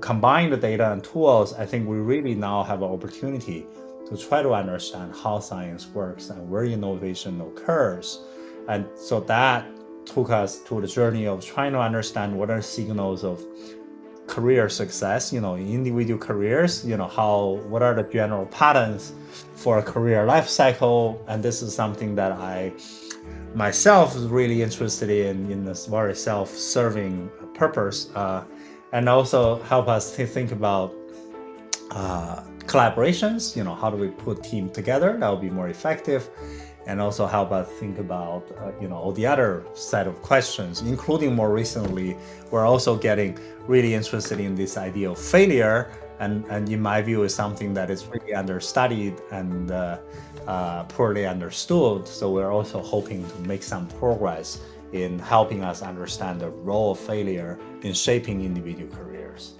combine the data and tools, I think we really now have an opportunity to try to understand how science works and where innovation occurs. And so that took us to the journey of trying to understand what are signals of career success, in individual careers, what are the general patterns for a career life cycle. And this is something that I myself is really interested in this very self-serving purpose, and also help us to think about collaborations. How do we put team together that will be more effective, and also help us think about all the other set of questions, including more recently, we're also getting really interested in this idea of failure, and in my view is something that is really understudied and poorly understood. So we're also hoping to make some progress in helping us understand the role of failure in shaping individual careers.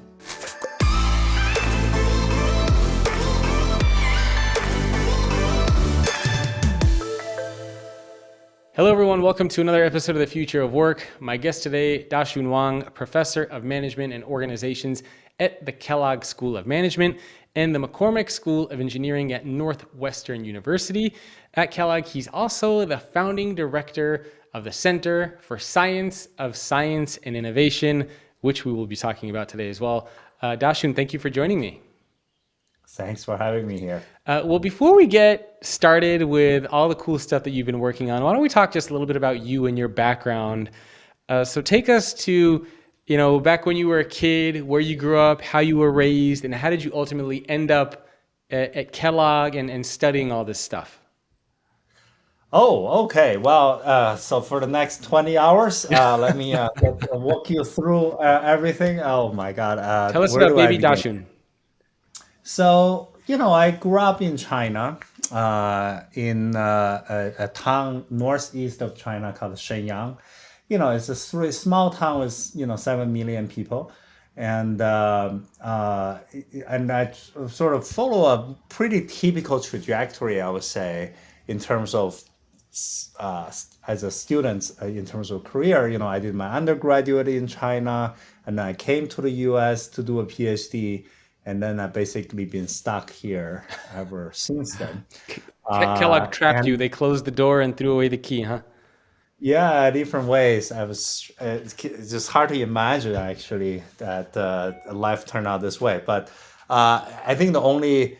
Hello everyone, welcome to another episode of The Future of Work. My guest today, Dashun Wang, Professor of Management and Organizations at the Kellogg School of Management and the McCormick School of Engineering at Northwestern University. At Kellogg, he's also the founding director of the Center for Science of Science and Innovation, which we will be talking about today as well. Dashun, thank you for joining me. Thanks for having me here. Well, before we get started with all the cool stuff that you've been working on, why don't we talk just a little bit about you and your background? So take us to, back when you were a kid, where you grew up, how you were raised, and how did you ultimately end up at Kellogg and studying all this stuff? Oh, okay. Well, so for the next 20 hours, let me walk you through everything. Oh my God. Tell us Where about do I baby begin? Dashun. So, I grew up in China, in a town northeast of China called Shenyang. It's a really small town with, 7 million people. And I sort of follow a pretty typical trajectory, I would say, in terms of as a student, in terms of career. I did my undergraduate in China, and I came to the US to do a PhD, and then I basically been stuck here ever since then. Kellogg trapped you. And They closed the door and threw away the key, huh? yeah, different ways. It's just hard to imagine actually that life turned out this way. But I think the only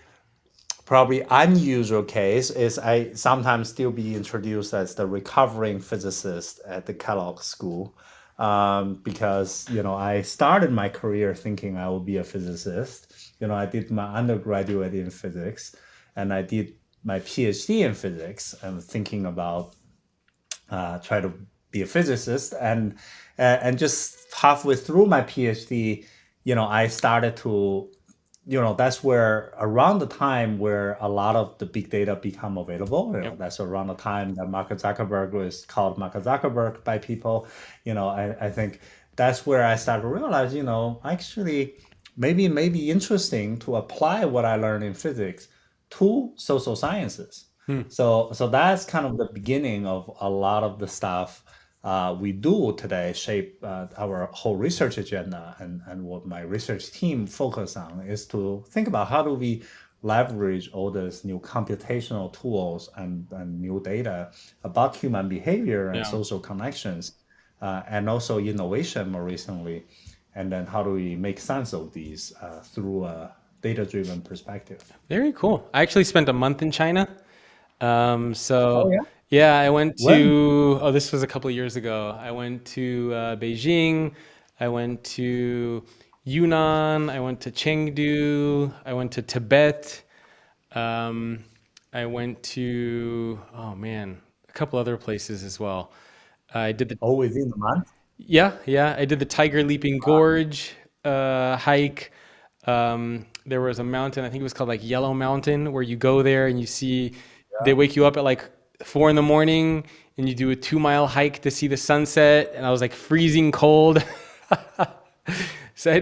probably unusual case is I sometimes still be introduced as the recovering physicist at the Kellogg School, because I started my career thinking I would be a physicist. I did my undergraduate in physics, and I did my PhD in physics, and thinking about try to be a physicist, and just halfway through my PhD, I started to that's where around the time where a lot of the big data become available. Yep. That's around the time that Mark Zuckerberg was called Mark Zuckerberg by people. I think that's where I started to realize, actually maybe interesting to apply what I learned in physics to social sciences. So that's kind of the beginning of a lot of the stuff we do today, shape our whole research agenda, and what my research team focus on is to think about how do we leverage all these new computational tools and new data about human behavior and Yeah. social connections, and also innovation more recently, and then how do we make sense of these through a data-driven perspective. Very cool. I actually spent a month in China. Oh So yeah. yeah, I went When? to, this was a couple of years ago. I went to Beijing. I went to Yunnan. I went to Chengdu. I went to Tibet. Um, I went to, oh man, a couple other places as well. I did the, Oh, within the month? yeah, I did the Tiger Leaping Gorge hike. There was a mountain, I think it was called like Yellow Mountain, where you go there and you see, they wake you up at like 4 in the morning and you do a 2 mile hike to see the sunset. And I was like freezing cold. So I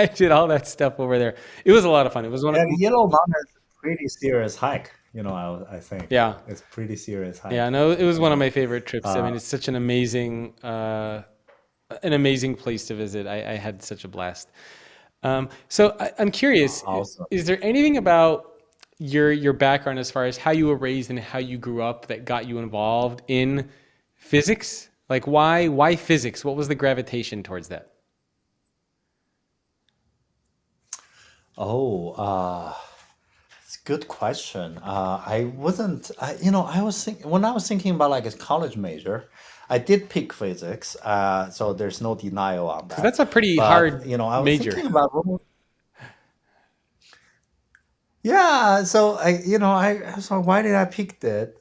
did all that stuff over there. It was a lot of fun. It was one of, Yeah, the Yellow Mountain is a pretty serious hike. I think yeah, it's pretty serious yeah, hike. no, it was You one of know, my favorite trips. I uh, mean, it's such an amazing place to visit. I had such a blast. I'm curious, Awesome. is there anything about your background as far as how you were raised and how you grew up that got you involved in physics? Like why physics? What was the gravitation towards that? Oh, it's a good question. I wasn't, I was thinking when I was thinking about like a college major, I did pick physics, so there's no denial on Because that. that's a pretty But hard I was major. thinking about, yeah. So so why did I pick that?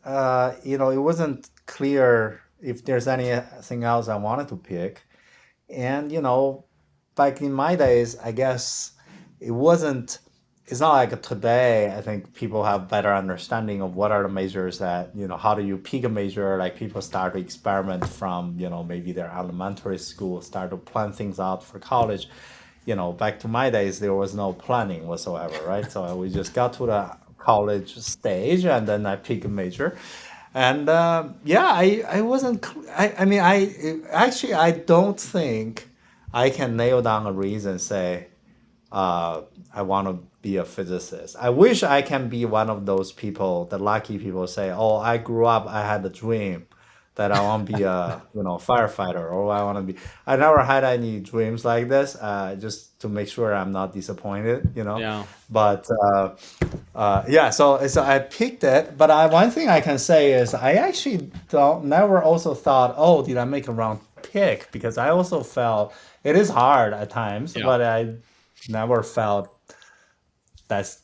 It wasn't clear if there's anything else I wanted to pick. And back in my days, I guess it wasn't. It's not like today. I think people have better understanding of what are the majors that how do you pick a major. Like people start to experiment from maybe their elementary school, start to plan things out for college. Back to my days, there was no planning whatsoever, right? So we just got to the college stage, and then I pick a major. And yeah, I wasn't. I mean, I don't think I can nail down a reason. Say, I want to be a physicist. I wish I can be one of those people, the lucky people. Say, oh, I grew up. I had a dream that I want to be a firefighter, or I want to be. I never had any dreams like this. Just to make sure I'm not disappointed. Yeah. But yeah, so I picked it, but one thing I can say is I actually don't never also thought, oh, did I make a wrong pick? Because I also felt it is hard at times, Yeah. but I never felt that's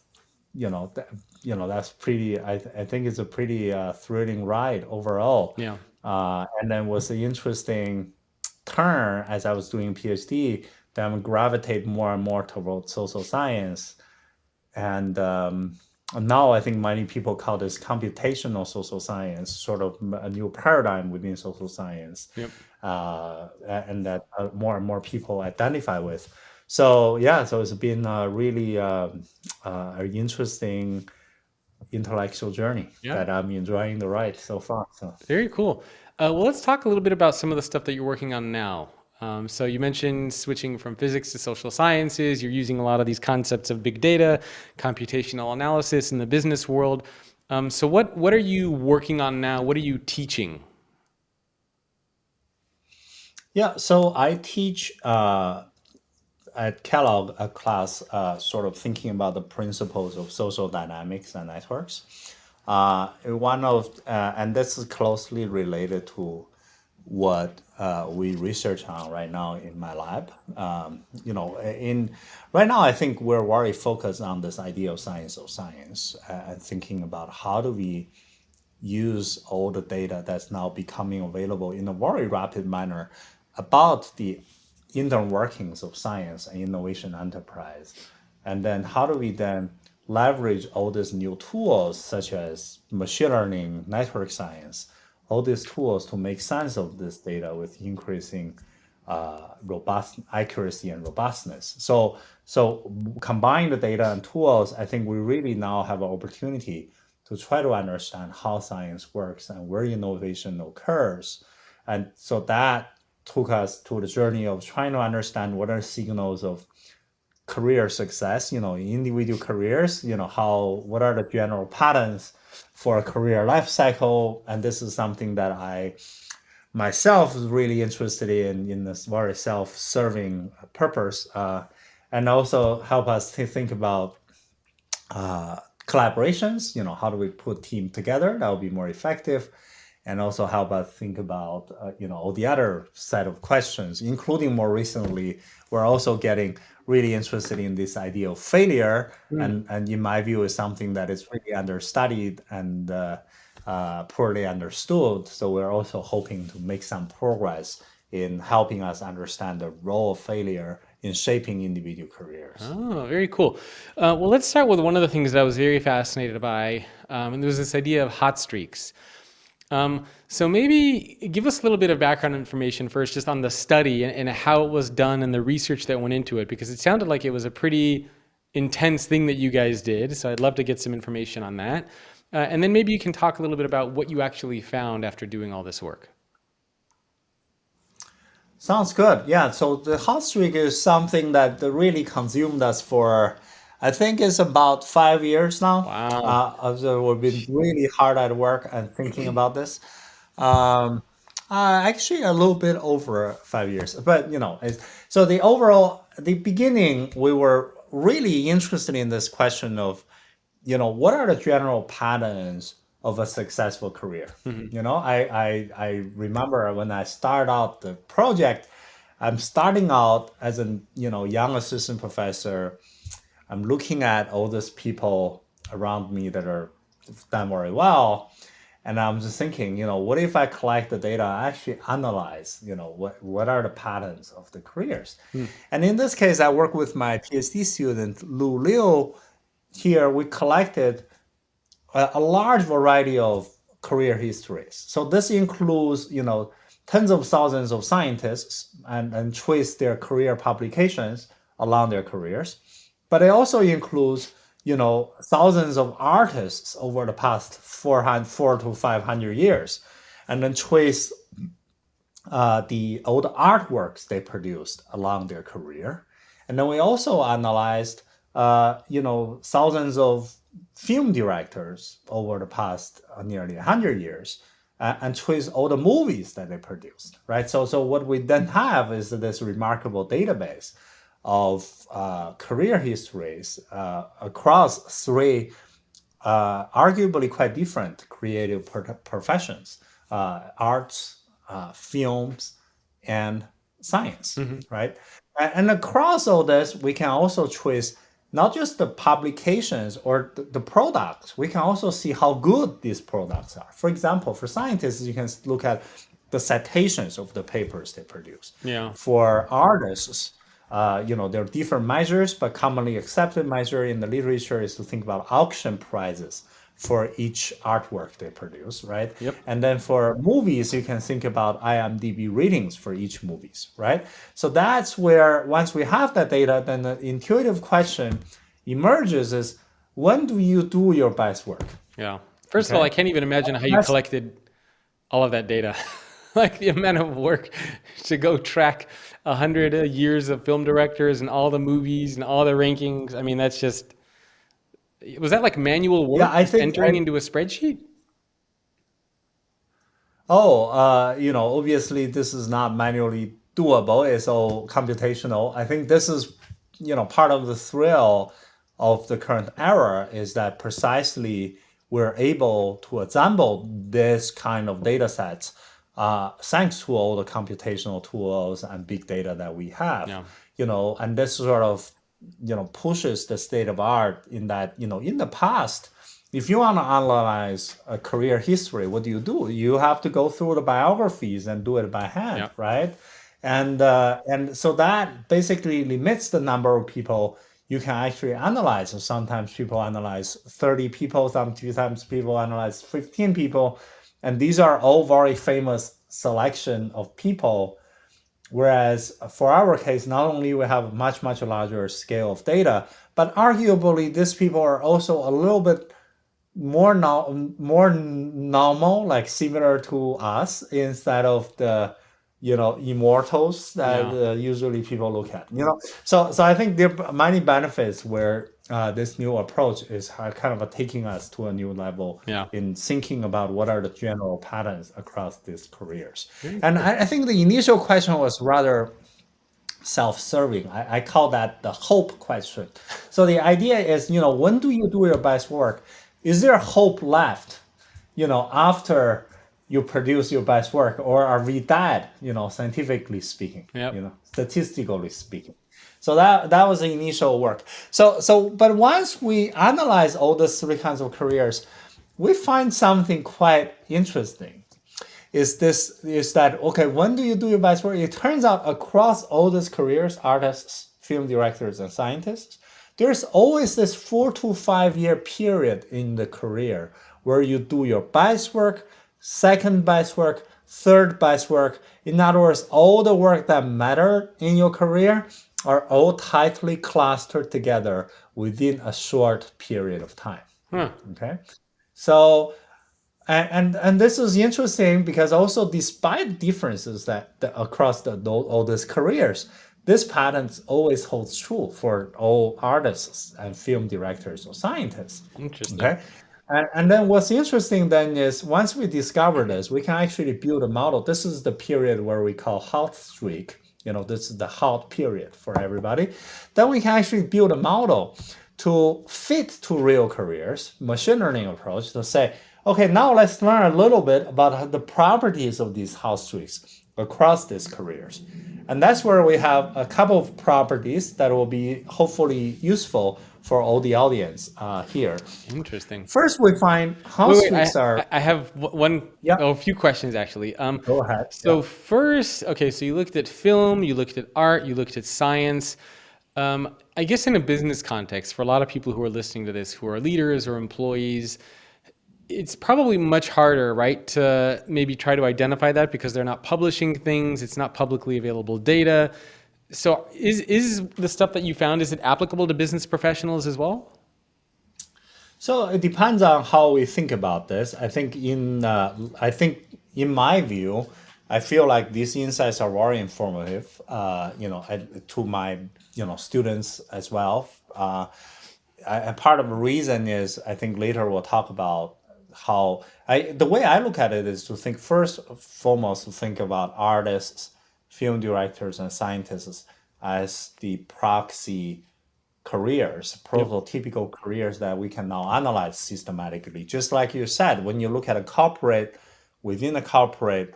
that's pretty. I think it's a pretty thrilling ride overall. Yeah. And then was an interesting turn as I was doing PhD. Then I gravitate more and more towards social science and now I think many people call this computational social science, sort of a new paradigm within social science, Yep. and that more and more people identify with. So yeah, so it's been a really an interesting intellectual journey Yeah. that I'm enjoying the ride so far. So. Very cool. Well, let's talk a little bit about some of the stuff that you're working on now. So you mentioned switching from physics to social sciences. You're using a lot of these concepts of big data, computational analysis in the business world. So what are you working on now? What are you teaching? Yeah, so I teach at Kellogg a class sort of thinking about the principles of social dynamics and networks. And this is closely related to what we research on right now in my lab. In right now, I think we're very focused on this idea of science and thinking about how do we use all the data that's now becoming available in a very rapid manner about the inner workings of science and innovation enterprise. And then how do we then leverage all these new tools such as machine learning, network science, all these tools to make sense of this data with increasing robust accuracy and robustness. So combine the data and tools, I think we really now have an opportunity to try to understand how science works and where innovation occurs. And so that took us to the journey of trying to understand what are signals of career success, in individual careers, what are the general patterns for a career life cycle. And this is something that I myself is really interested in this very self-serving purpose, and also help us to think about collaborations. How do we put team together that will be more effective, and also help us think about all the other set of questions, including more recently, we're also getting really interested in this idea of failure, Hmm. and in my view is something that is really understudied and poorly understood. So we're also hoping to make some progress in helping us understand the role of failure in shaping individual careers. Oh, very cool. Well, let's start with one of the things that I was very fascinated by, and there was this idea of hot streaks. So maybe give us a little bit of background information first, just on the study and how it was done and the research that went into it, because it sounded like it was a pretty intense thing that you guys did. So I'd love to get some information on that. And then maybe you can talk a little bit about what you actually found after doing all this work. Sounds good. Yeah. So the hot streak is something that really consumed us for, I think it's about 5 years now. Wow. So we've been really hard at work and thinking about this. Um, Actually, a little bit over 5 years, but so the beginning, we were really interested in this question of, what are the general patterns of a successful career? Mhm. I remember when I started out the project, I'm starting out as a young assistant professor. I'm looking at all these people around me that are done very well, and I'm just thinking, what if I collect the data, actually analyze, what are the patterns of the careers? Hmm. And in this case, I work with my PhD student Lu Liu. Here we collected a large variety of career histories. So this includes, tens of thousands of scientists and trace their career publications along their careers. But it also includes, thousands of artists over the past 4 to 500 years, and then trace the old artworks they produced along their career. And then we also analyzed, thousands of film directors over the past nearly 100 years, and trace all the movies that they produced, right? So what we then have is this remarkable database of career histories across three arguably quite different creative professions: arts, films, and science, Mhm. right? And across all this, we can also trace not just the publications or the products, we can also see how good these products are. For example, for scientists, you can look at the citations of the papers they produce. Yeah. For artists, there are different measures, but commonly accepted measure in the literature is to think about auction prices for each artwork they produce, right? Yep. And then for movies, you can think about IMDb ratings for each movies, right? So that's where once we have that data, then the intuitive question emerges is, when do you do your best work? Yeah. First of all, I Okay. can't even imagine how you That's collected all of that data. Like the amount of work to go track 100 years of film directors and all the movies and all the rankings. I mean, that's just, was that like manual yeah, work, I just think entering into a spreadsheet? Oh, obviously this is not manually doable. It's all computational. I think this is, part of the thrill of the current era is that precisely we're able to assemble this kind of data sets, thanks to all the computational tools and big data that we have. Yeah. And this sort of, pushes the state of art in that, in the past, if you want to analyze a career history, what do? You have to go through the biographies and do it by hand, Yeah. right? And so that basically limits the number of people you can actually analyze. So sometimes people analyze 30 people, sometimes people analyze 15 people, and these are all very famous selection of people. Whereas for our case, not only we have a much larger scale of data, but arguably these people are also a little bit more normal, like similar to us, instead of the immortals that Yeah. usually people look at. So I think there are many benefits where this new approach is kind of taking us to a new level Yeah. in thinking about what are the general patterns across these careers. Very And cool. I think the initial question was rather self-serving. I call that the hope question. So the idea is, when do you do your best work? Is there hope left, after you produce your best work, or are we dead, scientifically speaking, Yep. statistically speaking? So that was the initial work. But once we analyze all these three kinds of careers, we find something quite interesting. Is that okay? When do you do your best work? It turns out across all these careers, artists, film directors, and scientists, there's always this 4 to 5 year period in the career where you do your best work, second best work, third best work. In other words, all the work that matter in your career are all tightly clustered together within a short period of time. Huh. Okay, so And this is interesting because also despite differences that across all these careers, this pattern always holds true for all artists and film directors or scientists. Interesting. Okay. And then what's interesting then is once we discover this, we can actually build a model. This is the period where we call hot streak. This is the hot period for everybody. Then we can actually build a model to fit to real careers, machine learning approach to say, okay, now let's learn a little bit about the properties of these hot streaks across these careers. And that's where we have a couple of properties that will be hopefully useful for all the audience here. Interesting. First, we find hot Wait, streaks are, I have one, yeah, oh, a few questions actually. go ahead. Yeah. So first, okay, so you looked at film, you looked at art, you looked at science. I guess in a business context, for a lot of people who are listening to this, who are leaders or employees, it's probably much harder, right, to maybe try to identify that because they're not publishing things, it's not publicly available data. So is the stuff that you found, is it applicable to business professionals as well? So it depends on how we think about this. I think in my view, I feel like these insights are very informative. To my students as well. And part of the reason is I think later we'll talk about how the way I look at it is to think first and foremost to think about artists, film directors, and scientists as the proxy careers, Yep. prototypical careers that we can now analyze systematically. Just like you said, when you look at a corporate, within a corporate,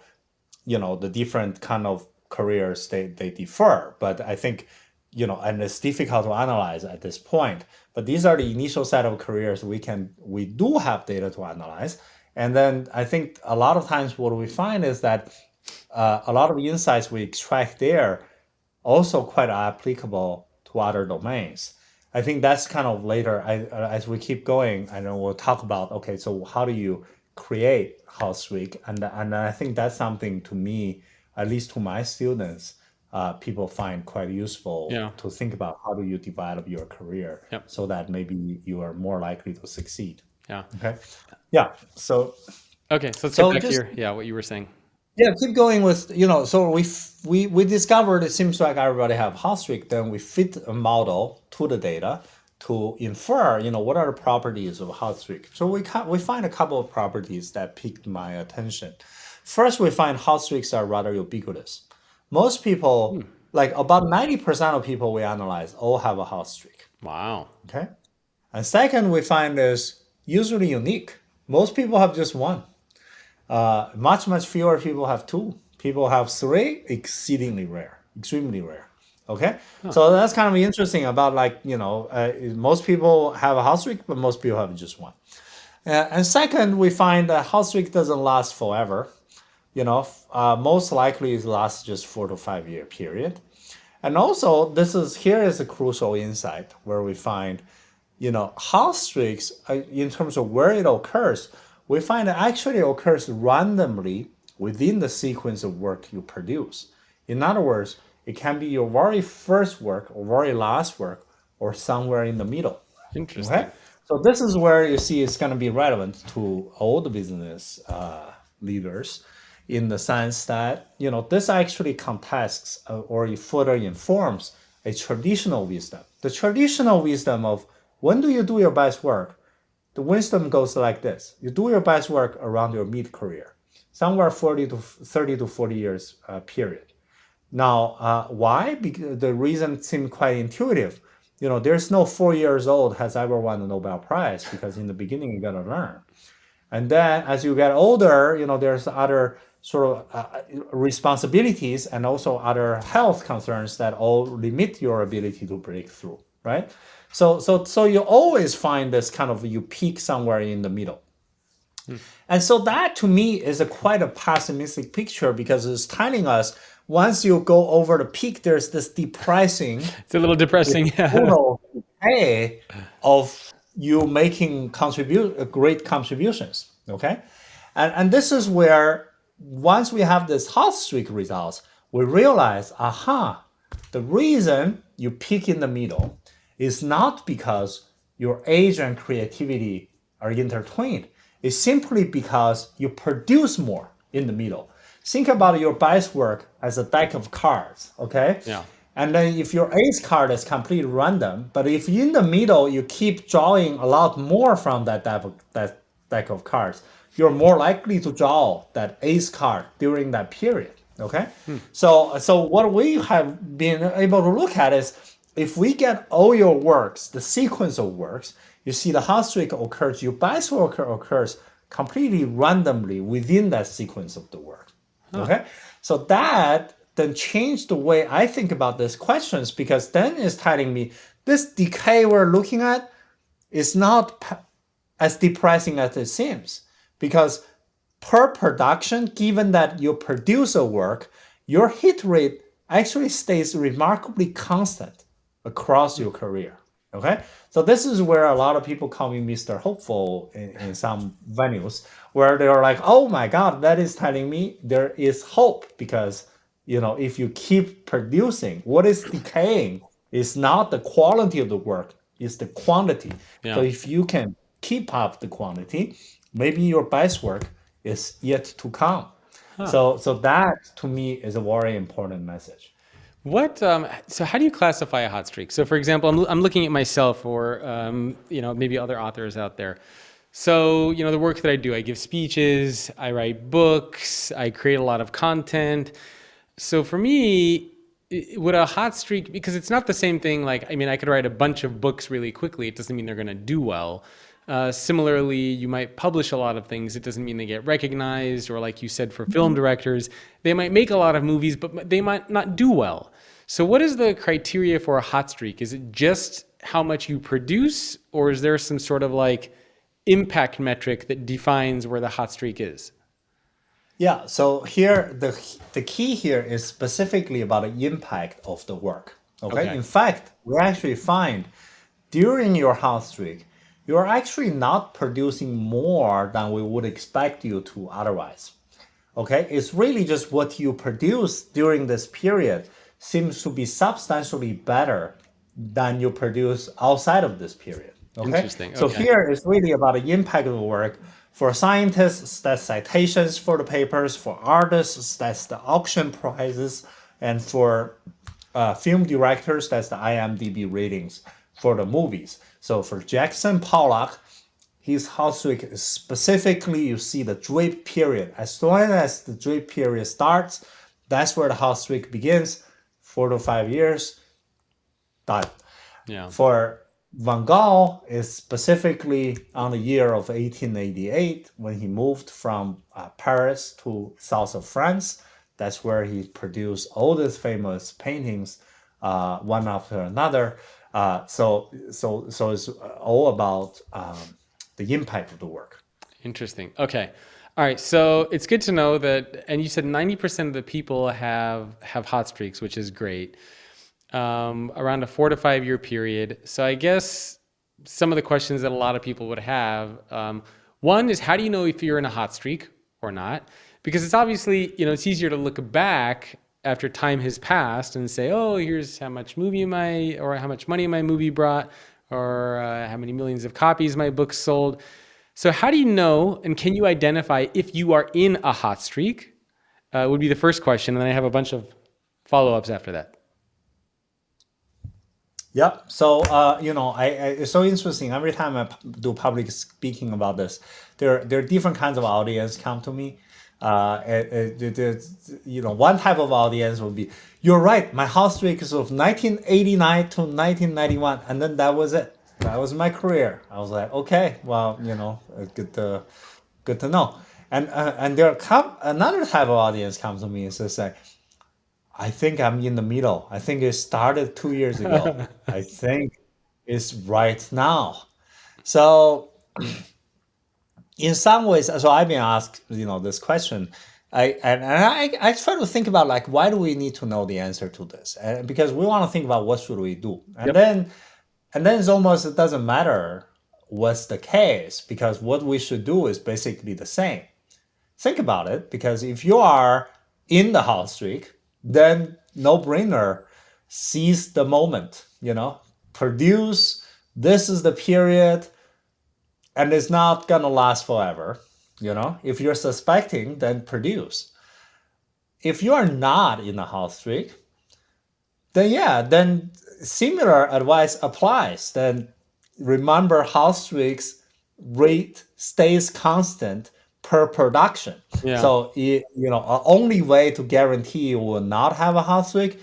the different kind of careers they differ. But I think, and it's difficult to analyze at this point. But these are the initial set of careers we do have data to analyze. And then I think a lot of times what we find is that a lot of insights we extract there also quite applicable to other domains. I think that's kind of later. As we keep going, I know we'll talk about okay, so how do you create House Week, and I think that's something to me, at least to my students, people find quite useful Yeah. to think about how do you develop your career Yep. so that maybe you are more likely to succeed. Yeah. Okay, yeah. So Okay, so let's get so back to just what you were saying. yeah, keep going with So we discovered it seems like everybody have hot streak. Then we fit a model to the data to infer what are the properties of hot streak. So we find a couple of properties that piqued my attention. First, we find hot streaks are rather ubiquitous. Most people, like about 90% of people we analyze, all have a hot streak. Wow. Okay, and second, we find is usually unique. Most people have just one. Much fewer people have two. People have three, exceedingly rare, extremely rare. Okay, so that's kind of interesting about most people have a house streak, but most people have just one. And second, we find that house streak doesn't last forever. Most likely it lasts just 4 to 5 year period. And also, here is a crucial insight where we find house streaks, in terms of where it occurs, we find it actually occurs randomly within the sequence of work you produce. In other words, it can be your very first work or very last work or somewhere in the middle. Okay? Interesting. So this is where you see it's going to be relevant to all the business leaders in the sense that, this actually contests or it further informs a traditional wisdom. The traditional wisdom of when do you do your best work? The wisdom goes like this. You do your best work around your mid-career, somewhere 30 to 40 years period. Now, why? Because the reason seemed quite intuitive. There's no 4 years old has ever won the Nobel Prize because in the beginning you got to learn. And then as you get older, there's other sort of responsibilities and also other health concerns that all limit your ability to break through, right? So you always find this kind of you peak somewhere in the middle. And so that to me is quite a pessimistic picture because it's telling us once you go over the peak, there's this depressing It's a little depressing. total decay of you making great contributions. Okay, and this is where once we have this hot streak results, we realize, the reason you peak in the middle is not because your age and creativity are intertwined. is simply because you produce more in the middle. Think about your dice work as a deck of cards, okay? Yeah. And then if your ace card is completely random, but if in the middle you keep drawing a lot more from that deck of cards, you're more likely to draw that ace card during that period. Okay, so what we have been able to look at is if we get all your works, the sequence of works, you see the hot streak occurs, your dice work occurs completely randomly within that sequence of the work. Okay, so that then changed the way I think about these questions because then it's telling me this decay we're looking at is not as depressing as it seems because per production, given that you produce a work, your hit rate actually stays remarkably constant across your career. Okay, so this is where a lot of people call me Mr. Hopeful in some venues, where they're like, "Oh my God, that is telling me there is hope because if you keep producing, what is decaying is not the quality of the work, it's the quantity. So Yeah. if you can keep up the quantity, maybe your best work is yet to come." Huh. So that to me is a very important message. So how do you classify a hot streak? So for example, I'm looking at myself or, maybe other authors out there. So, the work that I do, I give speeches, I write books, I create a lot of content. So for me, would a hot streak, because it's not the same thing, like, I mean, I could write a bunch of books really quickly. It doesn't mean they're going to do well. Similarly, you might publish a lot of things. It doesn't mean they get recognized, or like you said, for film directors, they might make a lot of movies, but they might not do well. So what is the criteria for a hot streak? Is it just how much you produce, or is there some sort of like impact metric that defines where the hot streak is? Yeah, so here the key here is specifically about the impact of the work. Okay, Okay. in fact, we actually find during your hot streak, you're actually not producing more than we would expect you to otherwise. Okay, it's really just what you produce during this period seems to be substantially better than you produce outside of this period. Okay, Interesting. so Okay. here it's really about the impact of the work. For scientists, that's citations for the papers. For artists, that's the auction prizes. And for film directors, that's the IMDb ratings for the movies. So for Jackson Pollock, his hot streak is specifically, you see the drape period. As soon as the drape period starts, that's where the hot streak begins. 4 to 5 years, done. Yeah. For Van Gogh is specifically on the year of 1888 when he moved from Paris to south of France. That's where he produced all these famous paintings, one after another. So it's all about the impact of the work. Interesting. Okay. All right. So it's good to know that, and you said 90% of the people have hot streaks, which is great. Around a 4 to 5 year period. So I guess some of the questions that a lot of people would have, one is how do you know if you're in a hot streak or not? Because it's obviously, it's easier to look back after time has passed and say, oh, here's how much or how much money my movie brought, or how many millions of copies my book sold. So how do you know, and can you identify if you are in a hot streak? Would be the first question, and then I have a bunch of follow-ups after that. Yep. So, it's so interesting. Every time I do public speaking about this, there are different kinds of audience come to me. One type of audience will be, you're right, my house streak is of 1989 to 1991, and then that was it. That was my career. I was like, okay, well, good to know. And another type of audience comes to me and says like, I think I'm in the middle. I think it started 2 years ago. I think it's right now. So in some ways, so I've been asked, this question. I try to think about like why do we need to know the answer to this? And because we want to think about what should we do, Yep. and then it's almost it doesn't matter what's the case because what we should do is basically the same. Think about it because if you are in the hot streak, then no brainer, seize the moment, produce. This is the period. and it's not gonna last forever. If you're suspecting, then produce. If you are not in a hot streak, then yeah, then similar advice applies. Then remember, house streaks rate stays constant per production. Yeah. So only way to guarantee you will not have a house streak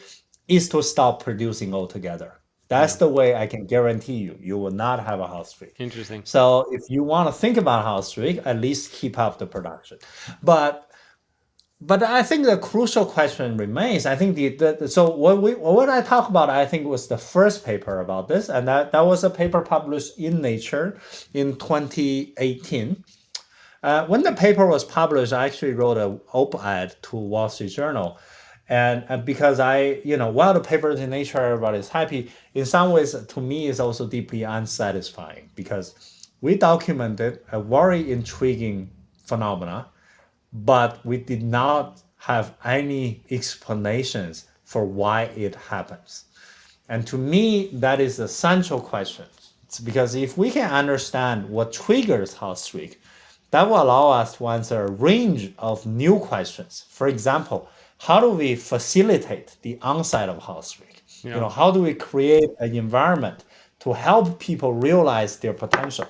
is to stop producing altogether. That's Yeah. the way I can guarantee you will not have a house streak. Interesting. So if you want to think about house streak, at least keep up the production. But but I think the crucial question remains. I think so what I talked about, I think, was the first paper about this, and that was a paper published in Nature in 2018. When the paper was published, I actually wrote an op-ed to Wall Street Journal, and because while the paper is in Nature, everybody's happy. In some ways, to me, it's also deeply unsatisfying because we documented a very intriguing phenomena, but we did not have any explanations for why it happens. And to me, that is the central question. It's because if we can understand what triggers hot streak, that will allow us to answer a range of new questions. For example, how do we facilitate the onset of hot streak? Yeah. How do we create an environment to help people realize their potential?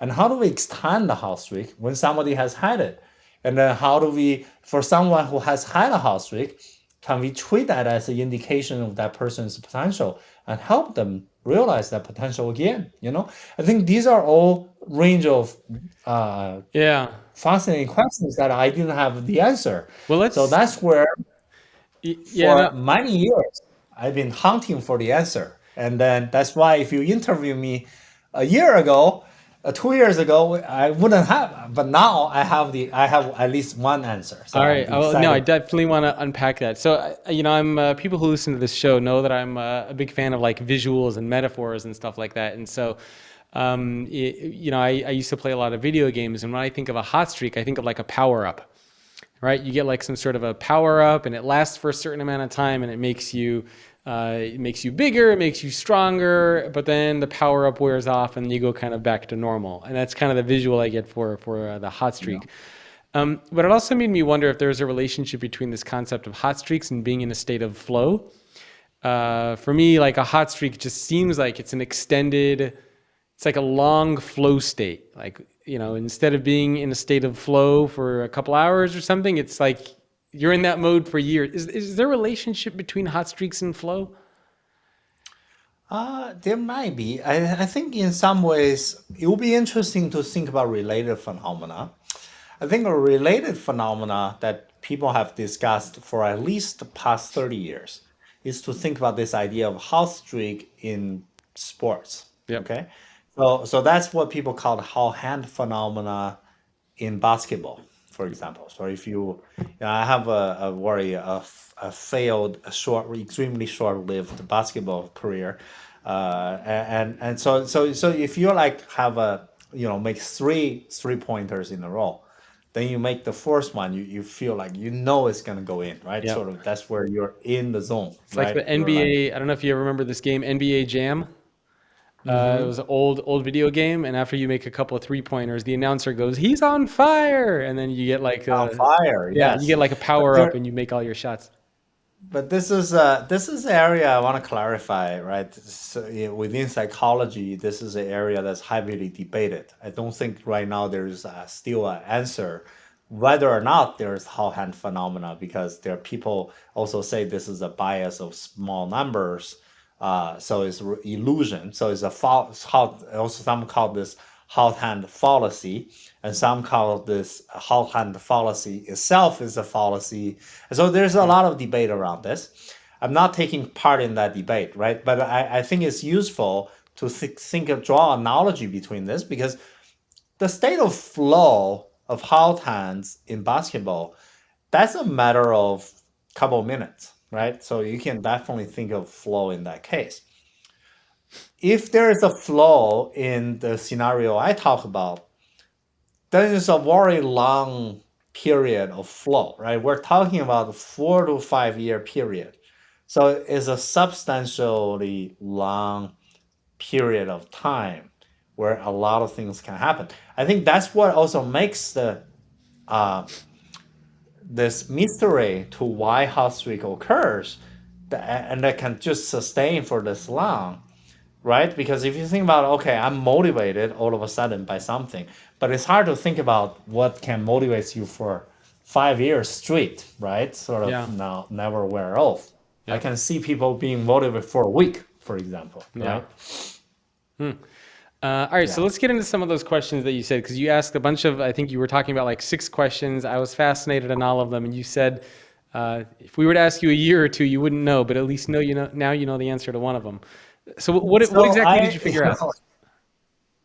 And how do we extend the hot streak when somebody has had it? And then how do we, for someone who has had a hot streak, can we treat that as an indication of that person's potential and help them realize that potential again? I think these are all range of Yeah. fascinating questions that I didn't have the answer. Well, So let's. that's where, Yeah. for No. many years, I've been hunting for the answer. And then that's why if you interview me a year ago, 2 years ago, I wouldn't have. But now I have at least one answer. So All I'm right. Well, no, I excited. definitely want to unpack that. So, I'm people who listen to this show know that I'm a big fan of like visuals and metaphors and stuff like that. And so, I used to play a lot of video games, and when I think of a hot streak, I think of like a power up, right? You get like some sort of a power up, and it lasts for a certain amount of time, and it makes you bigger, it makes you stronger, but then the power up wears off, and you go kind of back to normal. And that's kind of the visual I get for the hot streak. But it also made me wonder if there's a relationship between this concept of hot streaks and being in a state of flow. For me, like a hot streak just seems like it's like a long flow state. Like, instead of being in a state of flow for a couple hours or something, it's like you're in that mode for years. Is there a relationship between hot streaks and flow? There might be. I think in some ways it will be interesting to think about related phenomena. I think a related phenomena that people have discussed for at least the past 30 years is to think about this idea of hot streak in sports. Yep. Okay. So that's what people call the hot hand phenomena in basketball, for example. So if I have a very failed, short, extremely short-lived basketball career, and so if you like have make three pointers in a row, then you make the first one, you feel like it's gonna go in, right? Yep. Sort of that's where you're in the zone, It's like right? the You're like, NBA. I don't know if you remember this game, NBA Jam. It mm-hmm. was an old video game, and after you make a couple of 3 pointers, the announcer goes, "He's on fire!" And then you get like On fire, yeah, you yes. get like a But power up, there, and you make all your shots. But this is the area I want to clarify, right? So, yeah, within psychology, this is an area that's heavily debated. I don't think right now there's still an answer whether or not there's Hall hand phenomena, because there are people also say this is a bias of small numbers, so it's illusion. So it's a false. Also, some call this hot hand fallacy, and some call this hot hand fallacy itself is a fallacy. And so there's a lot of debate around this. I'm not taking part in that debate, right? But I think it's useful to draw analogy between this, because the state of flow of hot hands in basketball, that's a matter of couple minutes, right? So you can definitely think of flow in that case. If there is a flow in the scenario I talk about, then it's a very long period of flow, right? We're talking about a 4 to 5 year period. So it's a substantially long period of time where a lot of things can happen. I think that's what also makes the this mystery to why hot streak occurs, and that can just sustain for this long, right? Because if you think about, okay, I'm motivated all of a sudden by something, but it's hard to think about what can motivate you for 5 years straight, right? Sort of Yeah. now never wear off. I Yep. can see people being motivated for a week, for example, Yeah. right? All right, so Yeah. let's get into some of those questions that you said, because you asked a bunch of, I think you were talking about like 6 questions. I was fascinated in all of them, and you said if we were to ask you a year or two, you wouldn't know, but at least now you know the answer to one of them. So what So exactly did you figure out?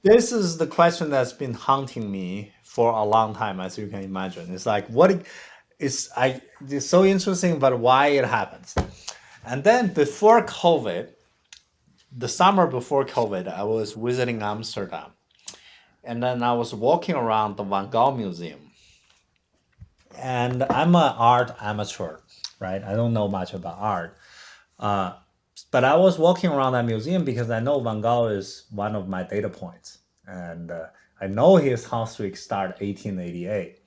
this is the question that's been haunting me for a long time, as you can imagine. It's like it's so interesting, but why it happens. And then before COVID, the summer before COVID, I was visiting Amsterdam, and then I was walking around the Van Gogh Museum. And I'm an art amateur, right? I don't know much about art. Uh, but I was walking around that museum because I know Van Gogh is one of my data points. And I know his house streak started 1888.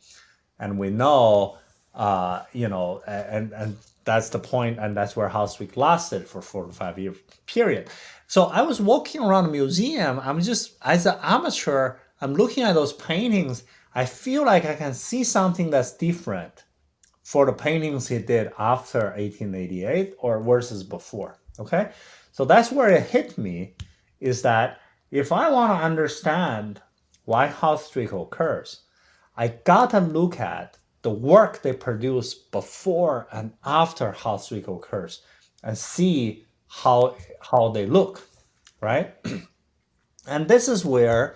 And we know, and that's the point, and that's where house streak lasted for 4 to 5 year period. So I was walking around the museum. I'm just, as an amateur, I'm looking at those paintings. I feel like I can see something that's different for the paintings he did after 1888 or versus before. Okay, so that's where it hit me, is that if I want to understand why hot streak occurs, I gotta look at the work they produce before and after hot streak occurs and see how they look, right? And this is where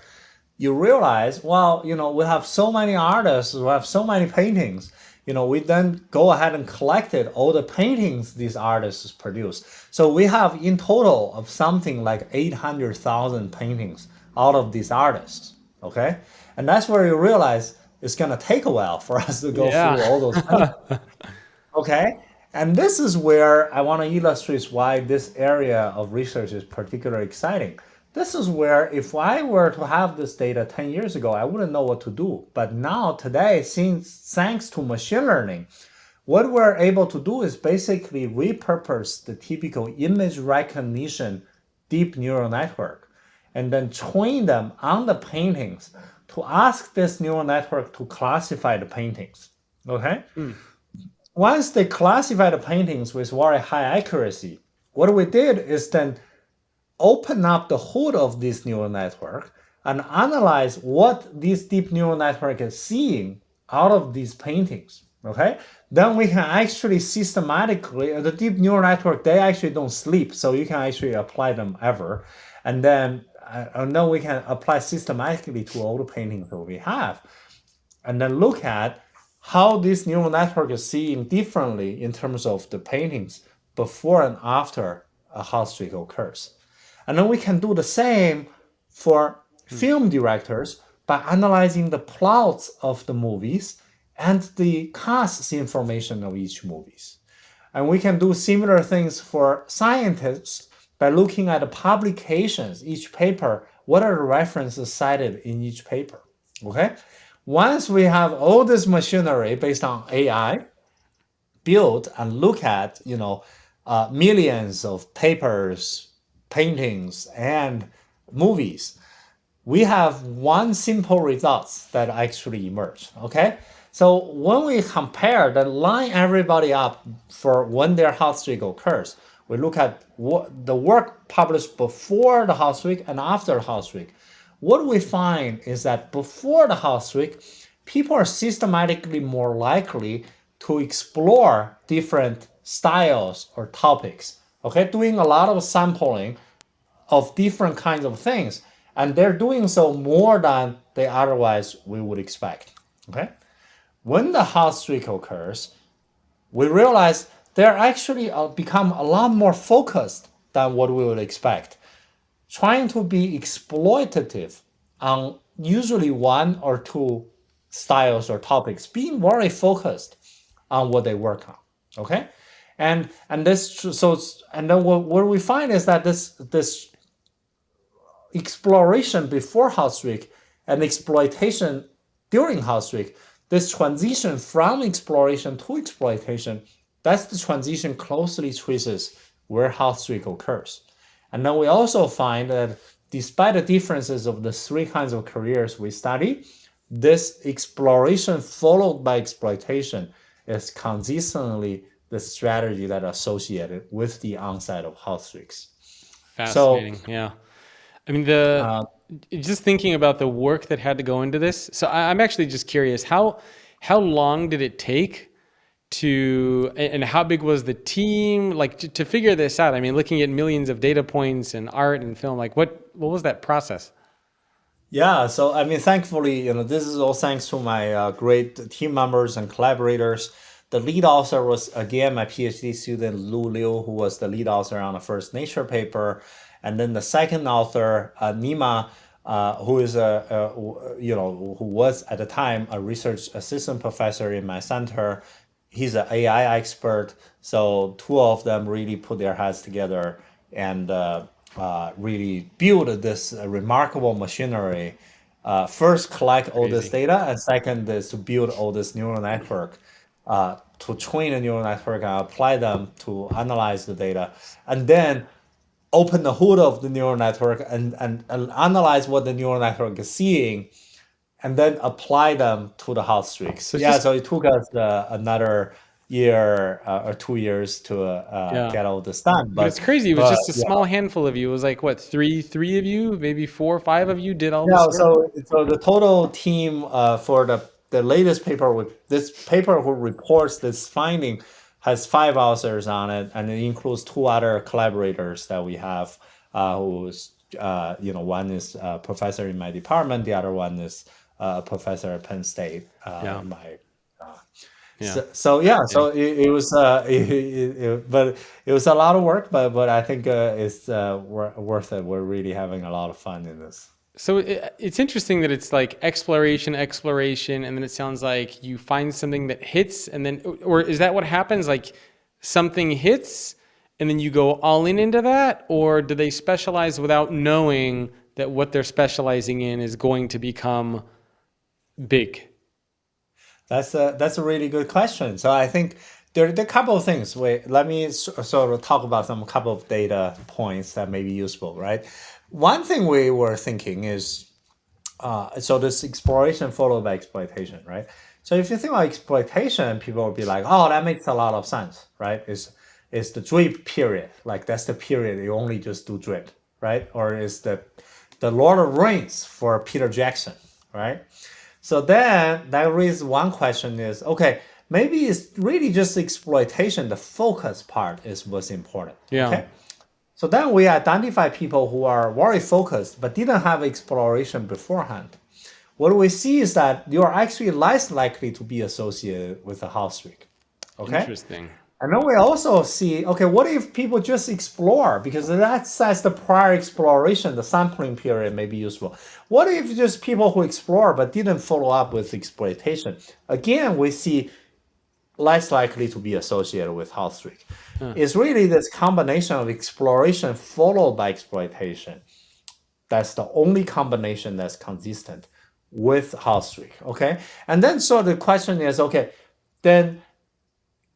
you realize, well, we have so many artists, we have so many paintings. We then go ahead and collected all the paintings these artists produce. So we have in total of something like 800,000 paintings out of these artists. Okay, and that's where you realize it's gonna take a while for us to go Yeah. through all those paintings. Okay. And this is where I want to illustrate why this area of research is particularly exciting. This is where if I were to have this data 10 years ago, I wouldn't know what to do. But now, today, since thanks to machine learning, what we're able to do is basically repurpose the typical image recognition deep neural network and then train them on the paintings to ask this neural network to classify the paintings. Okay? Once they classify the paintings with very high accuracy, what we did is then open up the hood of this neural network and analyze what this deep neural network is seeing out of these paintings. Okay, then we can actually systematically, the deep neural network, they actually don't sleep, so you can actually apply them ever, and then we can apply systematically to all the paintings that we have, and then look at how this neural network is seeing differently in terms of the paintings before and after a hot streak occurs. And then we can do the same for film directors by analyzing the plots of the movies and the cast information of each movies. And we can do similar things for scientists by looking at the publications, each paper, what are the references cited in each paper. Okay? Once we have all this machinery based on AI built and look at, millions of papers, paintings, and movies, we have one simple result that actually emerged. Okay, so when we compare the line everybody up for when their hot streak occurs, we look at what the work published before the hot streak and after the hot streak. What we find is that before the hot streak, people are systematically more likely to explore different styles or topics. Okay, doing a lot of sampling of different kinds of things, and they're doing so more than they otherwise we would expect. Okay, when the hot streak occurs, we realize they're actually become a lot more focused than what we would expect, trying to be exploitative on usually one or two styles or topics, being very focused on what they work on. Okay, and this so and then what we find is that this exploration before house streak and exploitation during house streak, this transition from exploration to exploitation, that's the transition closely traces where house streak occurs. And then we also find that despite the differences of the three kinds of careers we study, this exploration followed by exploitation is consistently the strategy that associated with the onset of house streaks. So Fascinating. Yeah. I mean, the uh, just thinking about the work that had to go into this. So I'm actually just curious, how long did it take to, and how big was the team, like to figure this out? I mean, looking at millions of data points and art and film, like what was that process? yeah, so I mean, thankfully, this is all thanks to my great team members and collaborators. The lead author was again my PhD student Lu Liu, who was the lead author on the first Nature paper, and then the second author Nima, who is who was at the time a research assistant professor in my center. He's an AI expert, so two of them really put their heads together and really build this remarkable machinery. First, collect all this Crazy. data, and second is to build all this neural network, to train a neural network and apply them to analyze the data, and then open the hood of the neural network and analyze what the neural network is seeing, and then apply them to the house streaks. So it's Yeah, just, so it took us another year or 2 years to yeah. get all this done. But it's crazy. It was But just a yeah, small handful of you. It was like what, three of you, maybe four or five of you did all this yeah. work. So the total team for the latest paper with this paper who reports this finding has five authors on it, and it includes two other collaborators that we have. Who's one is a professor in my department, the other one is a professor at Penn State. Yeah. My Yeah. so yeah, so Fascinating. it was but it was a lot of work, but I think it's worth it. We're really having a lot of fun in this. So it's interesting that it's like exploration, and then it sounds like you find something that hits, and then, or is that what happens? Like something hits, and then you go all in into that, or do they specialize without knowing that what they're specializing in is going to become big? That's a really good question. So I think there are a couple of things. Wait, let me sort of talk about some couple of data points that may be useful, right? One thing we were thinking is so this exploration followed by exploitation, right? So if you think about exploitation, people will be like, oh, that makes a lot of sense, right? Is the drip period, like that's the period you only just do drip, right? Or is the Lord of Rings for Peter Jackson, right? So then that raises one question is, okay, maybe it's really just exploitation. The focus part is what's important. Yeah. Okay. So then we identify people who are very focused but didn't have exploration beforehand. What we see is that you are actually less likely to be associated with a house streak. Okay. Interesting. And then we also see, okay, what if people just explore? Because that says the prior exploration, the sampling period may be useful. What if just people who explore but didn't follow up with exploitation? Again, we see less likely to be associated with house streak. It's really this combination of exploration followed by exploitation. That's the only combination that's consistent with house streak. Okay. And then so the question is, okay, then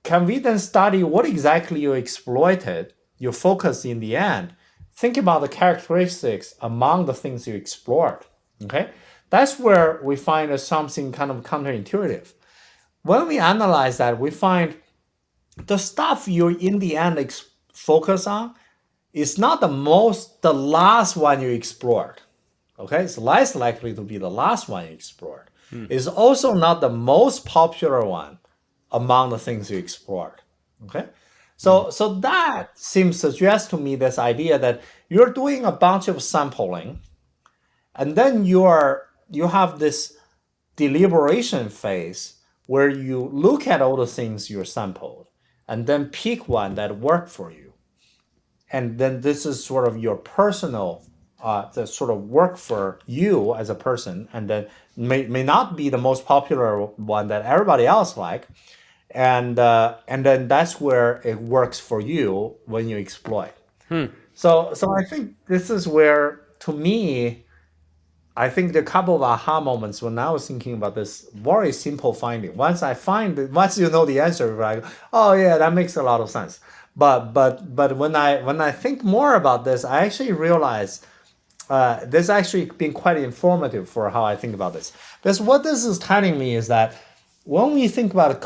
can we then study what exactly you exploited, you focus in the end? Think about the characteristics among the things you explored. Okay, that's where we find something kind of counterintuitive. When we analyze that, we find the stuff you in the end focus on is not the last one you explored. Okay, it's less likely to be the last one you explored. It's also not the most popular one among the things you explored. Okay, so that seems to suggest to me this idea that you're doing a bunch of sampling, and then you have this deliberation phase where you look at all the things you sampled and then pick one that worked for you, and then this is sort of your personal the sort of work for you as a person, and then may not be the most popular one that everybody else like, and then that's where it works for you when you exploit. So I think this is where to me, I think the couple of aha moments when I was thinking about this very simple finding. Once you know the answer, you're like, oh yeah, that makes a lot of sense. But when I think more about this, I actually realize this actually been quite informative for how I think about this. Because what this is telling me is that when we think about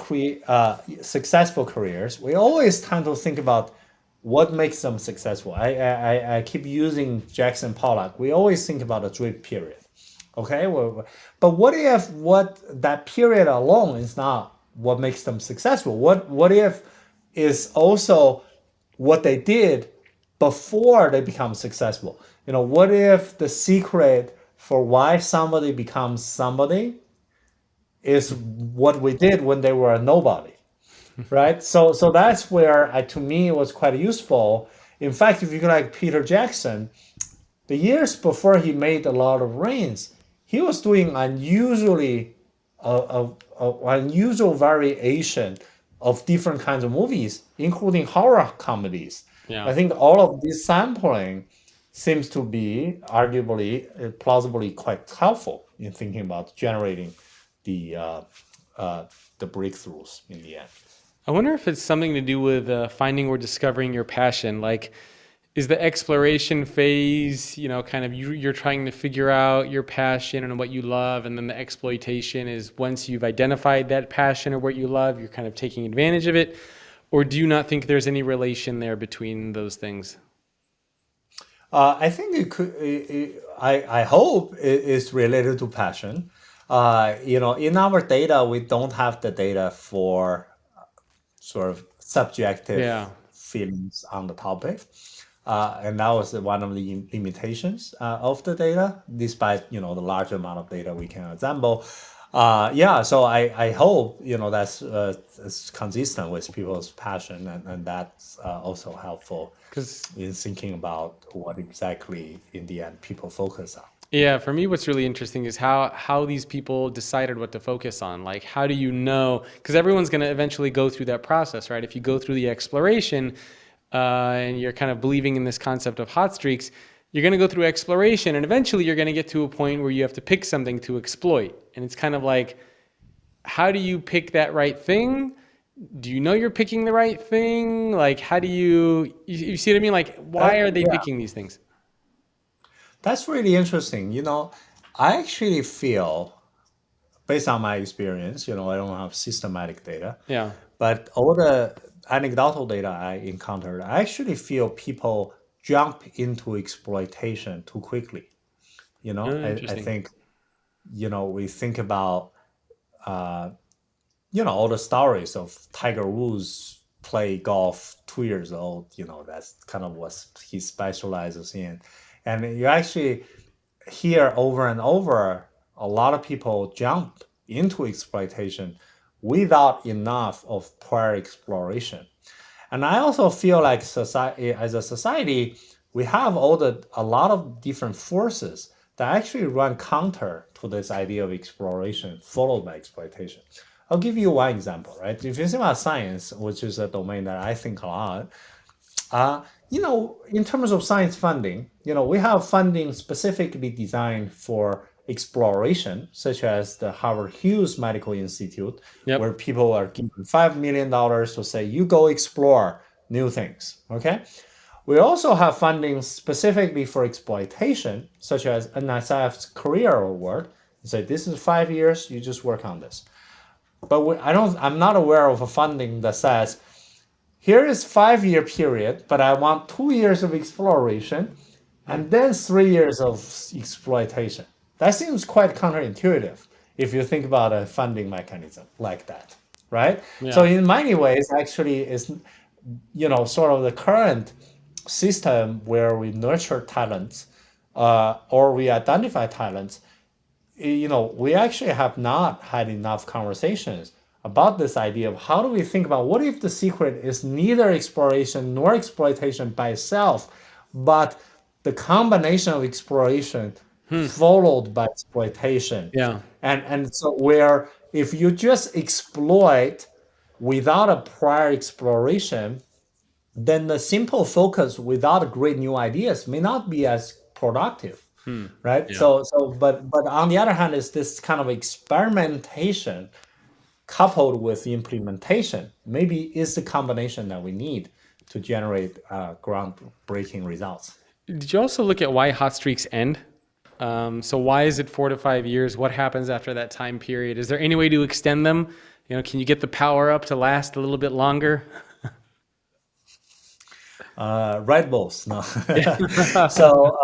successful careers, we always tend to think about what makes them successful. I keep using Jackson Pollock. We always think about a drip period. Okay, well, but what if what that period alone is not what makes them successful? What if is also what they did before they become successful? What if the secret for why somebody becomes somebody is what we did when they were a nobody, right? So that's where to me it was quite useful. In fact, if you like Peter Jackson, the years before he made a lot of Rings, he was doing unusual variation of different kinds of movies, including horror comedies. Yeah. I think all of this sampling seems to be arguably, plausibly quite helpful in thinking about generating the uh, uh, the breakthroughs in the end. I wonder if it's something to do with finding or discovering your passion. Like, is the exploration phase, kind of you're trying to figure out your passion and what you love, and then the exploitation is once you've identified that passion or what you love, you're kind of taking advantage of it? Or do you not think there's any relation there between those things? I think it could. I hope it is related to passion. In our data, we don't have the data for sort of subjective Yeah. feelings on the topic. And that was one of the limitations of the data, despite the large amount of data we can assemble. Yeah, so I hope that's consistent with people's passion, and that's also helpful Because in thinking about what exactly in the end people focus on. Yeah, for me, what's really interesting is how these people decided what to focus on. Like, how do you know? Because everyone's going to eventually go through that process, right? If you go through the exploration, and you're kind of believing in this concept of hot streaks, you're going to go through exploration, and eventually you're going to get to a point where you have to pick something to exploit. And it's kind of like, how do you pick that right thing? Do you know you're picking the right thing? Like, how do you see what I mean? Like, why are they Yeah, picking these things? that's really interesting. I actually feel, based on my experience, I don't have systematic data, Yeah. but all the anecdotal data I encountered, I actually feel people jump into exploitation too quickly. Oh, I interesting. think, we think about, all the stories of Tiger Woods play golf 2 years old, that's kind of what he specializes in. And you actually hear over and over a lot of people jump into exploitation without enough of prior exploration. And I also feel like society, as a society, we have a lot of different forces that actually run counter to this idea of exploration followed by exploitation. I'll give you one example, right? If you think about science, which is a domain that I think a lot, in terms of science funding, we have funding specifically designed for exploration, such as the Harvard Hughes Medical Institute, where Yep. people are given $5 million to say, you go explore new things. Okay. We also have funding specifically for exploitation, such as NSF's Career Award. Say, this is 5 years, you just work on this. But I'm not aware of a funding that says, here is 5 year period, but I want 2 years of exploration and then 3 years of exploitation. That seems quite counterintuitive if you think about a funding mechanism like that, right? So Yeah. in many ways, actually, is sort of the current system where we nurture talents or we identify talents. We actually have not had enough conversations about this idea of how do we think about what if the secret is neither exploration nor exploitation by itself, but the combination of exploration followed by exploitation. Yeah. And so where if you just exploit without a prior exploration, then the simple focus without great new ideas may not be as productive. Hmm. right? Yeah. But on the other hand, is this kind of experimentation coupled with implementation maybe is the combination that we need to generate groundbreaking results. Did you also look at why hot streaks end? So why is it 4 to 5 years? What happens after that time period? Is there any way to extend them? Can you get the power up to last a little bit longer? Red Bulls, no. Yeah. so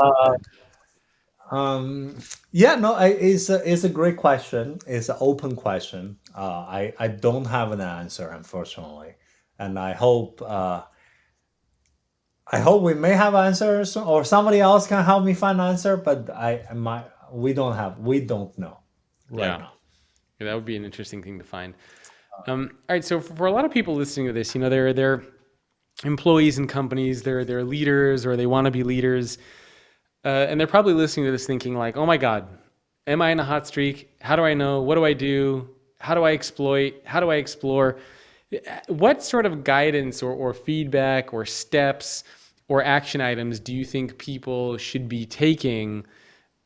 yeah, no, it's a great question. It's an open question. I don't have an answer, unfortunately, and I hope we may have answers, or somebody else can help me find answer. But we don't know right Yeah. now. Yeah, that would be an interesting thing to find. All right, so for a lot of people listening to this, they're employees in companies, they're leaders or they want to be leaders, and they're probably listening to this thinking like, "Oh my God, am I in a hot streak? How do I know? What do I do? How do I exploit? How do I explore?" What sort of guidance or feedback or steps or action items do you think people should be taking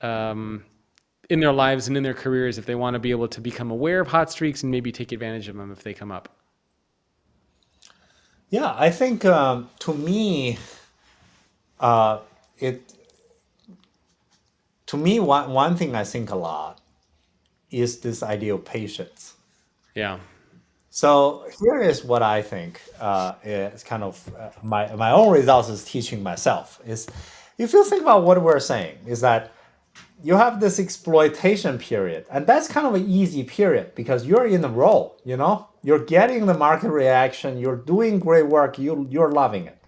um, in their lives and in their careers if they want to be able to become aware of hot streaks and maybe take advantage of them if they come up? Yeah, I think to me, uh, it one thing I think a lot is this idea of patience. Yeah. So here is what I think is kind of my own results is teaching myself is if you think about what we're saying is that you have this exploitation period, and that's kind of an easy period because you're in the role, you're getting the market reaction, you're doing great work, you're loving it.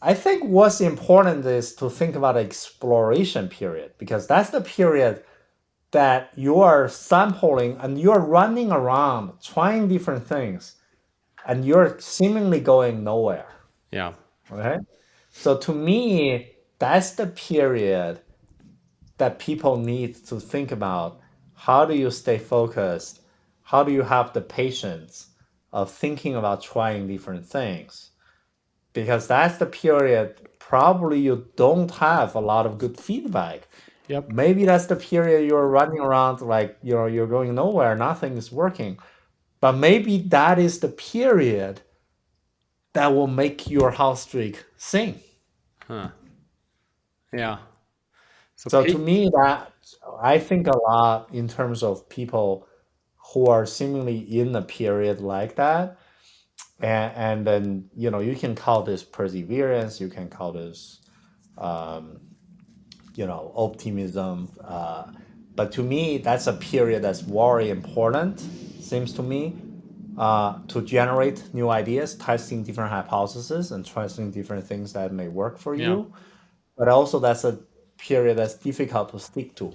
I think what's important is to think about exploration period because that's the period that you are sampling and you're running around trying different things and you're seemingly going nowhere. Yeah. Okay. So to me, that's the period that people need to think about how do you stay focused? How do you have the patience of thinking about trying different things? Because that's the period probably you don't have a lot of good feedback. Yep. Maybe that's the period you're running around like you're going nowhere, nothing is working. But maybe that is the period that will make your house streak sing. Huh. Yeah. So So to me, that I think a lot in terms of people who are seemingly in a period like that, and then you can call this perseverance, you can call this optimism. But to me, that's a period that's very important. Seems to me to generate new ideas, testing different hypotheses, and testing different things that may work for yeah. you. But also, that's a period that's difficult to stick to.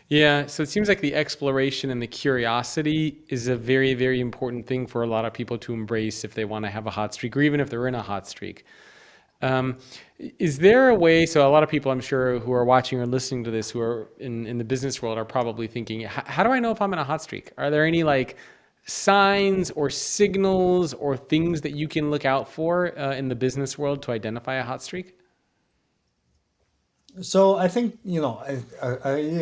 Yeah. So it seems like the exploration and the curiosity is a very, very important thing for a lot of people to embrace if they want to have a hot streak or even if they're in a hot streak. Um, is there a way? So a lot of people, I'm sure, who are watching or listening to this, who are in the business world, are probably thinking, How do I know if I'm in a hot streak? Are there any like signs or signals or things that you can look out for in the business world to identify a hot streak?" So I think yeah,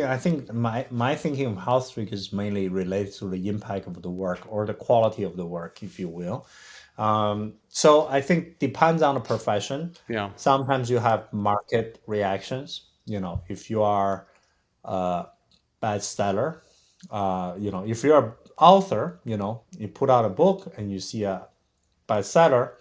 I think my thinking of house streak is mainly related to the impact of the work or the quality of the work, if you will. So I think depends on the profession. Yeah. Sometimes you have market reactions. If you are a bestseller, if you're an author, you put out a book and you see a bestseller,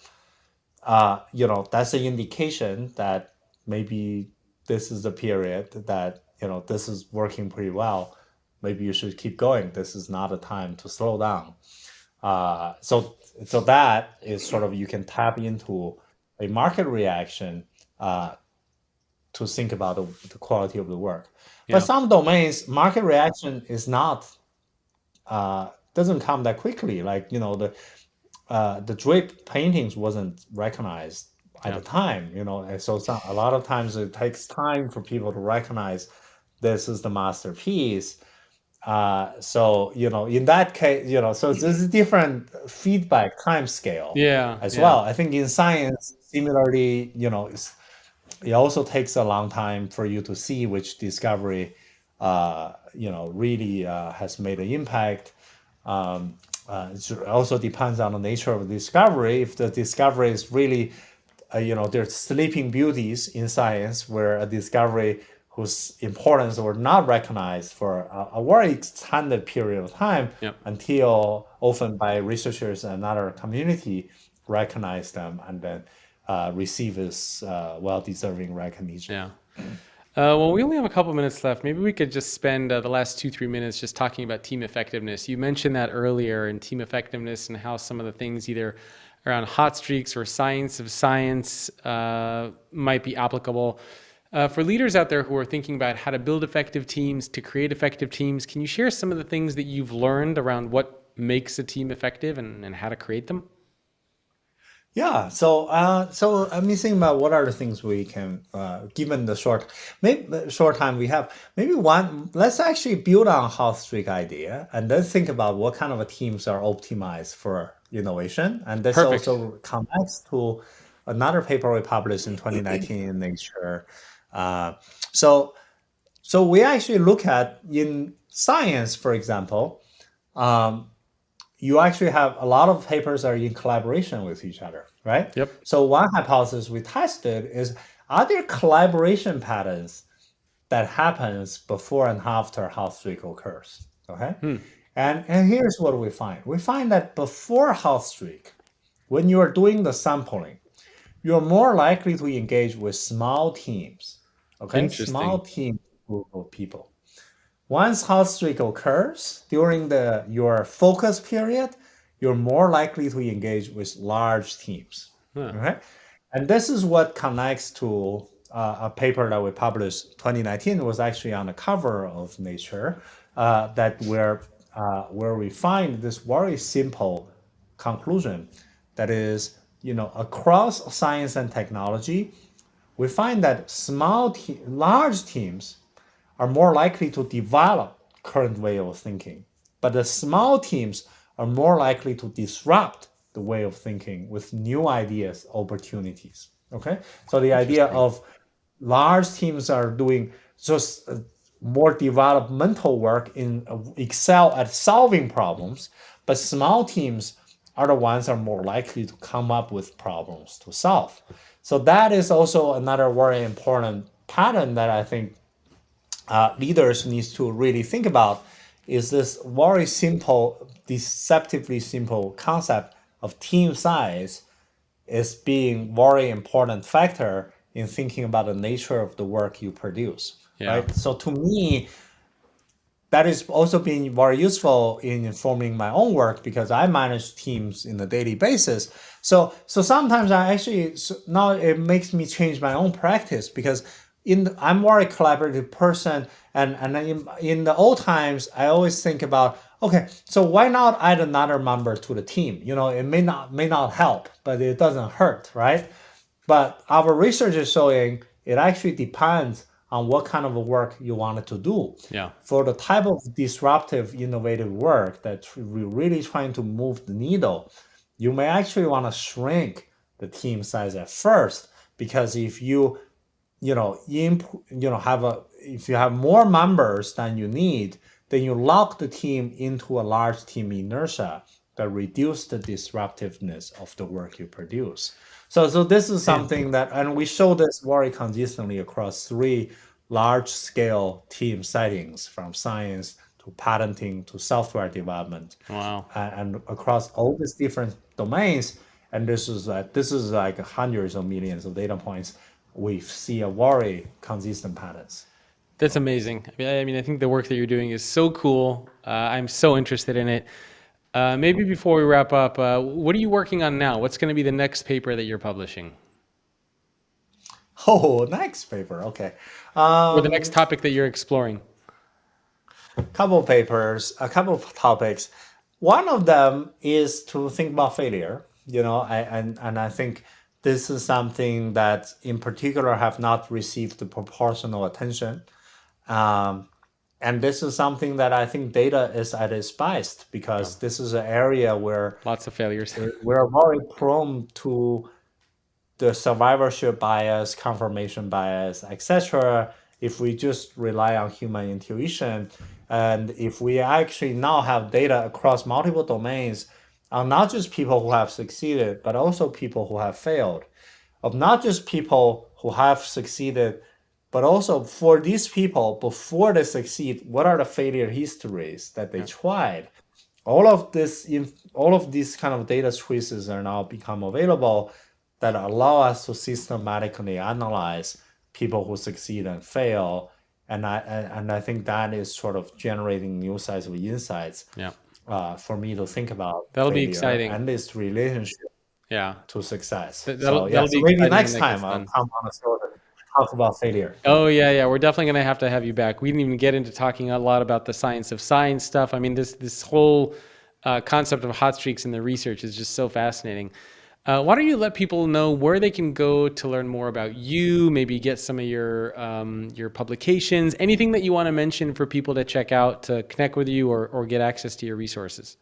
that's an indication that maybe this is the period that this is working pretty well. Maybe you should keep going. This is not a time to slow down. So that is sort of you can tap into a market reaction to think about the quality of the work. But Yeah. some domains, market reaction is not doesn't come that quickly. Like the draped paintings wasn't recognized at Yeah. the time, and so a lot of times it takes time for people to recognize this is the masterpiece. So in that case, so there's a different feedback time scale Yeah. as Yeah. well. I think in science, similarly, it also takes a long time for you to see which discovery, really has made an impact. It also depends on the nature of the discovery. If the discovery is really, there's sleeping beauties in science where a discovery whose importance were not recognized for a very extended period of time Yep. until often by researchers and other community recognize them and then receive this well-deserving recognition. Yeah. Well, we only have a couple minutes left. Maybe we could just spend the last 2, 3 minutes just talking about team effectiveness. You mentioned that earlier in team effectiveness and how some of the things either around hot streaks or science of science might be applicable. For leaders out there who are thinking about how to build effective teams, to create effective teams, can you share some of the things that you've learned around what makes a team effective and how to create them? Yeah, so I'm thinking about what are the things we can, given the short time we have, maybe one. Let's actually build on hot streak idea, and then think about what kind of teams are optimized for innovation, and this Perfect. also connects to another paper we published in 2019 in Nature. Uh, so so we actually look at in science, for example. Um, you actually have a lot of papers are in collaboration with each other, right? Yep. So one hypothesis we tested is, are there collaboration patterns that happens before and after health streak occurs? Okay. Hmm. And here's what we find. We find that before health streak, when you are doing the sampling, you're more likely to engage with small teams. Okay, small Interesting. team group of people. Once hot streak occurs during your focus period, you're more likely to engage with large teams. Huh. Okay, and this is what connects to a paper that we published 2019 was actually on the cover of Nature, that where we find this very simple conclusion that is, across science and technology, we find that large teams are more likely to develop current way of thinking. But the small teams are more likely to disrupt the way of thinking with new ideas, opportunities. Okay, so the idea Interesting. of large teams are doing just more developmental work in excel at solving problems, but small teams are the ones that are more likely to come up with problems to solve. So that is also another very important pattern that I think leaders needs to really think about is this very simple, deceptively simple concept of team size is being very important factor in thinking about the nature of the work you produce, Yeah. right? So to me, that is also being very useful in informing my own work because I manage teams in a daily basis. So sometimes I actually now it makes me change my own practice because I'm a very collaborative person, and in the old times I always think about, okay, so why not add another member to the team? It may not help, but it doesn't hurt, right? But our research is showing it actually depends on what kind of work you wanted to do. Yeah. For the type of disruptive, innovative work that we're really trying to move the needle, you may actually want to shrink the team size at first because if if you have more members than you need, then you lock the team into a large team inertia that reduce the disruptiveness of the work you produce. So this is Man. something that, and we show this very consistently across three large scale team settings, from science to patenting to software development, Wow. and across all these different domains. And this is like hundreds of millions of data points. We see a very consistent patterns. That's amazing. I think the work that you're doing is so cool. I'm so interested in it. Maybe before we wrap up, what are you working on now? What's going to be the next paper that you're publishing, Oh, next paper. Okay. or the next topic that you're exploring? Couple papers, a couple of topics. One of them is to think about failure. And I think this is something that, in particular, have not received the proportional attention. Um, and this is something that I think data is at its best Yeah. because this is an area where Lots of failures. we're very prone to the survivorship bias, confirmation bias, etc., if we just rely on human intuition, and if we actually now have data across multiple domains on not just people who have succeeded, but also people who have failed, of not just people who have succeeded, but also for these people, before they succeed, what are the failure histories that they tried? All of these kind of data traces are now become available that allow us to systematically analyze people who succeed and fail. And I think that is sort of generating new sides of insights Yeah. for me to think about That'll be failure exciting. and its relationship Yeah. to success. That'll Yeah, that'll so be maybe exciting when next that gets time I'll done. come on a show to talk about failure. Oh yeah. We're definitely gonna have you back. We didn't even get into talking a lot about the science of science stuff. I mean, this whole concept of hot streaks in the research is just so fascinating. Why don't you let people know where they can go to learn more about you? Maybe get some of your publications. Anything that you want to mention for people to check out to connect with you or get access to your resources.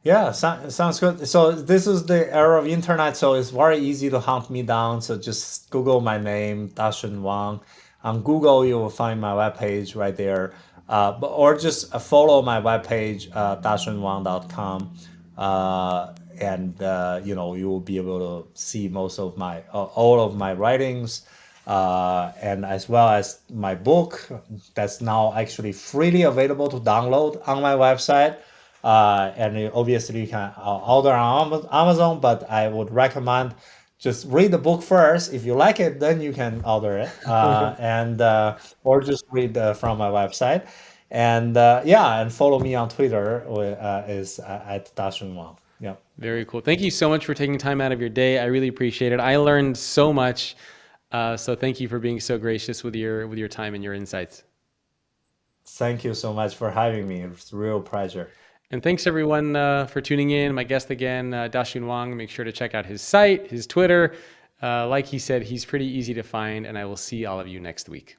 Yeah, sounds good. So this is the era of internet, so it's very easy to hunt me down. So just Google my name, Dashun Wang. On Google, you will find my webpage right there. Or just follow my webpage, dashunwang.com. And you will be able to see most of my all of my writings, and as well as my book that's now actually freely available to download on my website. Obviously you can order on Amazon, but I would recommend just read the book first. If you like it, then you can order it, and or just read from my website. And yeah, and follow me on Twitter, is at Dashun Wang. Yeah. Very cool. Thank you so much for taking time out of your day. I really appreciate it. I learned so much. So thank you for being so gracious with your time and your insights. Thank you so much for having me. It's a real pleasure. And thanks everyone for tuning in. My guest again, Dashun Wang. Make sure to check out his site, his Twitter. Like he said, he's pretty easy to find, and I will see all of you next week.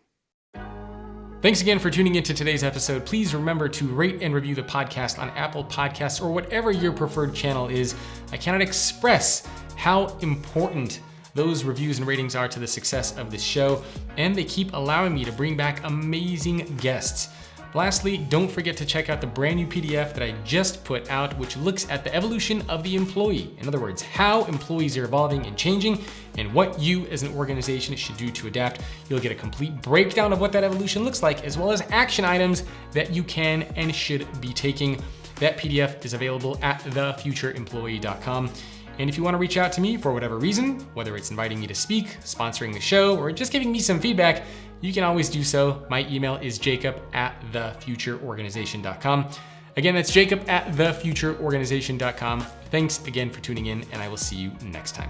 Thanks again for tuning into today's episode. Please remember to rate and review the podcast on Apple Podcasts or whatever your preferred channel is. I cannot express how important those reviews and ratings are to the success of this show, and they keep allowing me to bring back amazing guests. Lastly, don't forget to check out the brand new PDF that I just put out, which looks at the evolution of the employee. In other words, how employees are evolving and changing and what you as an organization should do to adapt. You'll get a complete breakdown of what that evolution looks like, as well as action items that you can and should be taking. That PDF is available at thefutureemployee.com. And if you want to reach out to me for whatever reason, whether it's inviting me to speak, sponsoring the show, or just giving me some feedback, you can always do so. My email is jacob@thefutureorganization.com. Again, that's jacob@thefutureorganization.com. Thanks again for tuning in, and I will see you next time.